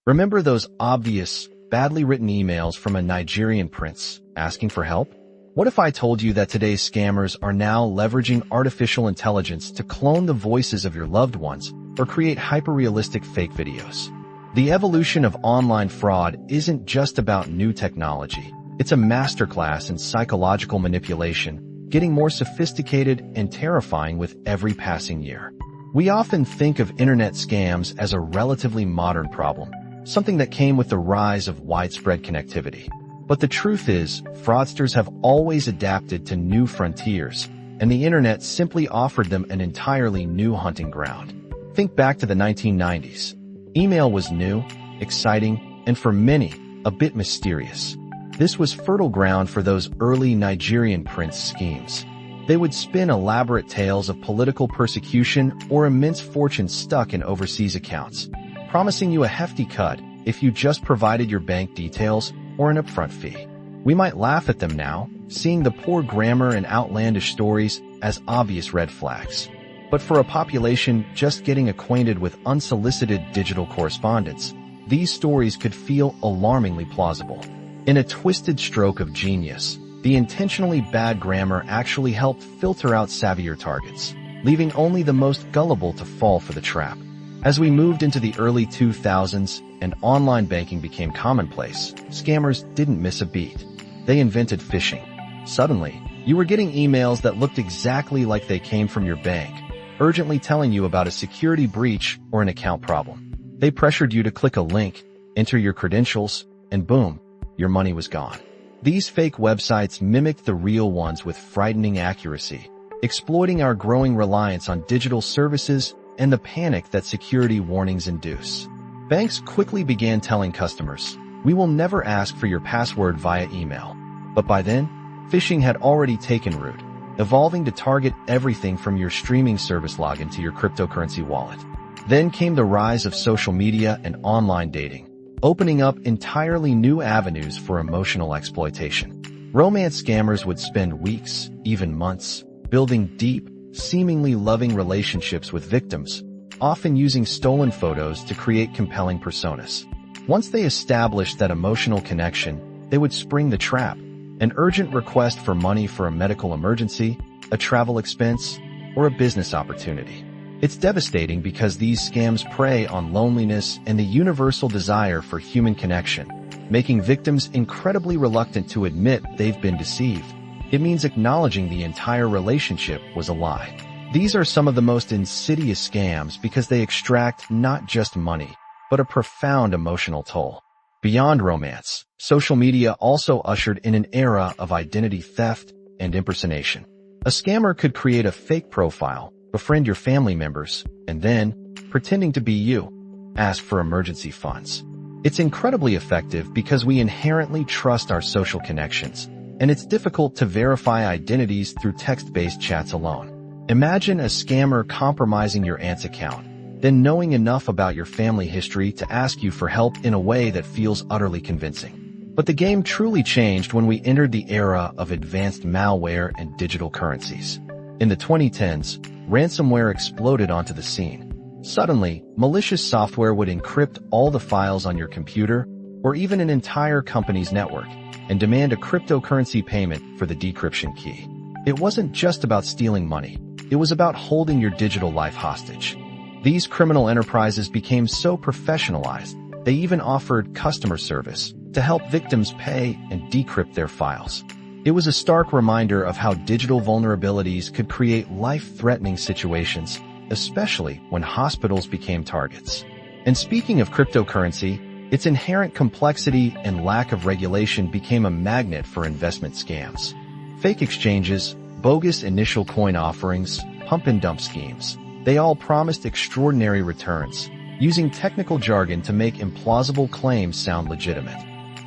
Remember those obvious, badly written emails from a Nigerian prince asking for help? What if I told you that today's scammers are now leveraging artificial intelligence to clone the voices of your loved ones or create hyper-realistic fake videos? The evolution of online fraud isn't just about new technology. It's a masterclass in psychological manipulation, getting more sophisticated and terrifying with every passing year. We often think of internet scams as a relatively modern problem, something that came with the rise of widespread connectivity. But the truth is, fraudsters have always adapted to new frontiers, and the internet simply offered them an entirely new hunting ground. Think back to the 1990s. Email was new, exciting, and for many, a bit mysterious. This was fertile ground for those early Nigerian prince schemes. They would spin elaborate tales of political persecution or immense fortunes stuck in overseas accounts, promising you a hefty cut if you just provided your bank details or an upfront fee. We might laugh at them now, seeing the poor grammar and outlandish stories as obvious red flags. But for a population just getting acquainted with unsolicited digital correspondence, these stories could feel alarmingly plausible. In a twisted stroke of genius, the intentionally bad grammar actually helped filter out savvier targets, leaving only the most gullible to fall for the trap. As we moved into the early 2000s and online banking became commonplace, scammers didn't miss a beat. They invented phishing. Suddenly, you were getting emails that looked exactly like they came from your bank, urgently telling you about a security breach or an account problem. They pressured you to click a link, enter your credentials, and boom, your money was gone. These fake websites mimicked the real ones with frightening accuracy, exploiting our growing reliance on digital services and the panic that security warnings induce. Banks quickly began telling customers, "We will never ask for your password via email." But by then, phishing had already taken root, evolving to target everything from your streaming service login to your cryptocurrency wallet. Then came the rise of social media and online dating, opening up entirely new avenues for emotional exploitation. Romance scammers would spend weeks, even months, building deep, seemingly loving relationships with victims, often using stolen photos to create compelling personas. Once they established that emotional connection, they would spring the trap, an urgent request for money for a medical emergency, a travel expense, or a business opportunity. It's devastating because these scams prey on loneliness and the universal desire for human connection, making victims incredibly reluctant to admit they've been deceived. It means acknowledging the entire relationship was a lie. These are some of the most insidious scams because they extract not just money, but a profound emotional toll. Beyond romance, social media also ushered in an era of identity theft and impersonation. A scammer could create a fake profile, befriend your family members, and then, pretending to be you, ask for emergency funds. It's incredibly effective because we inherently trust our social connections, and it's difficult to verify identities through text-based chats alone. Imagine a scammer compromising your aunt's account, then knowing enough about your family history to ask you for help in a way that feels utterly convincing. But the game truly changed when we entered the era of advanced malware and digital currencies. In the 2010s, ransomware exploded onto the scene. Suddenly, malicious software would encrypt all the files on your computer or even an entire company's network and demand a cryptocurrency payment for the decryption key. It wasn't just about stealing money. It was about holding your digital life hostage. These criminal enterprises became so professionalized, they even offered customer service to help victims pay and decrypt their files. It was a stark reminder of how digital vulnerabilities could create life-threatening situations, especially when hospitals became targets. And speaking of cryptocurrency, its inherent complexity and lack of regulation became a magnet for investment scams. Fake exchanges, bogus initial coin offerings, pump-and-dump schemes. They all promised extraordinary returns, using technical jargon to make implausible claims sound legitimate.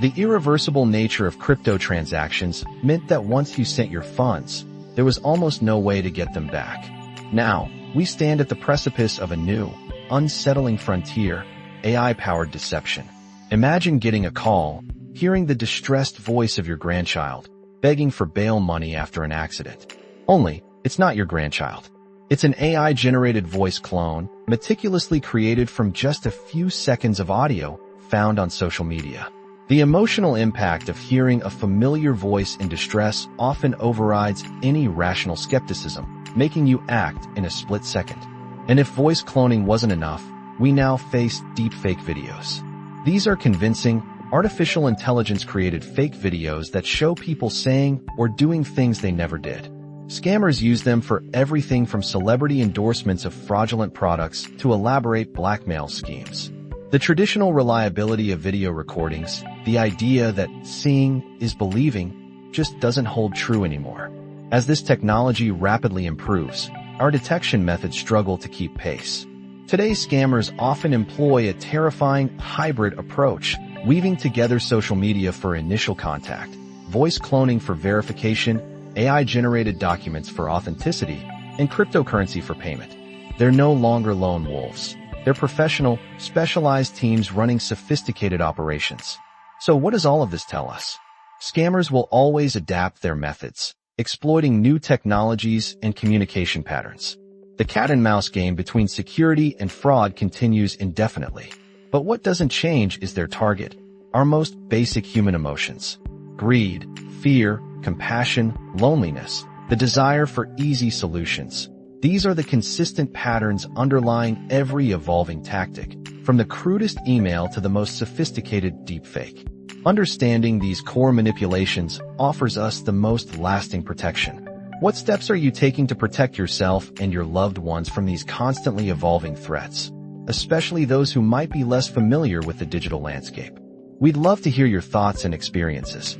The irreversible nature of crypto transactions meant that once you sent your funds, there was almost no way to get them back. Now, we stand at the precipice of a new, unsettling frontier, AI-powered deception. Imagine getting a call, hearing the distressed voice of your grandchild, begging for bail money after an accident. Only, it's not your grandchild. It's an AI-generated voice clone, meticulously created from just a few seconds of audio, found on social media. The emotional impact of hearing a familiar voice in distress often overrides any rational skepticism, making you act in a split second. And if voice cloning wasn't enough, we now face deepfake videos. These are convincing, artificial intelligence-created fake videos that show people saying or doing things they never did. Scammers use them for everything from celebrity endorsements of fraudulent products to elaborate blackmail schemes. The traditional reliability of video recordings, the idea that seeing is believing, just doesn't hold true anymore. As this technology rapidly improves, our detection methods struggle to keep pace. Today's scammers often employ a terrifying hybrid approach, weaving together social media for initial contact, voice cloning for verification, AI-generated documents for authenticity, and cryptocurrency for payment. They're no longer lone wolves. They're professional, specialized teams running sophisticated operations. So what does all of this tell us? Scammers will always adapt their methods, exploiting new technologies and communication patterns. The cat-and-mouse game between security and fraud continues indefinitely. But what doesn't change is their target, our most basic human emotions. Greed, fear, compassion, loneliness, the desire for easy solutions. These are the consistent patterns underlying every evolving tactic, from the crudest email to the most sophisticated deepfake. Understanding these core manipulations offers us the most lasting protection. What steps are you taking to protect yourself and your loved ones from these constantly evolving threats, especially those who might be less familiar with the digital landscape? We'd love to hear your thoughts and experiences.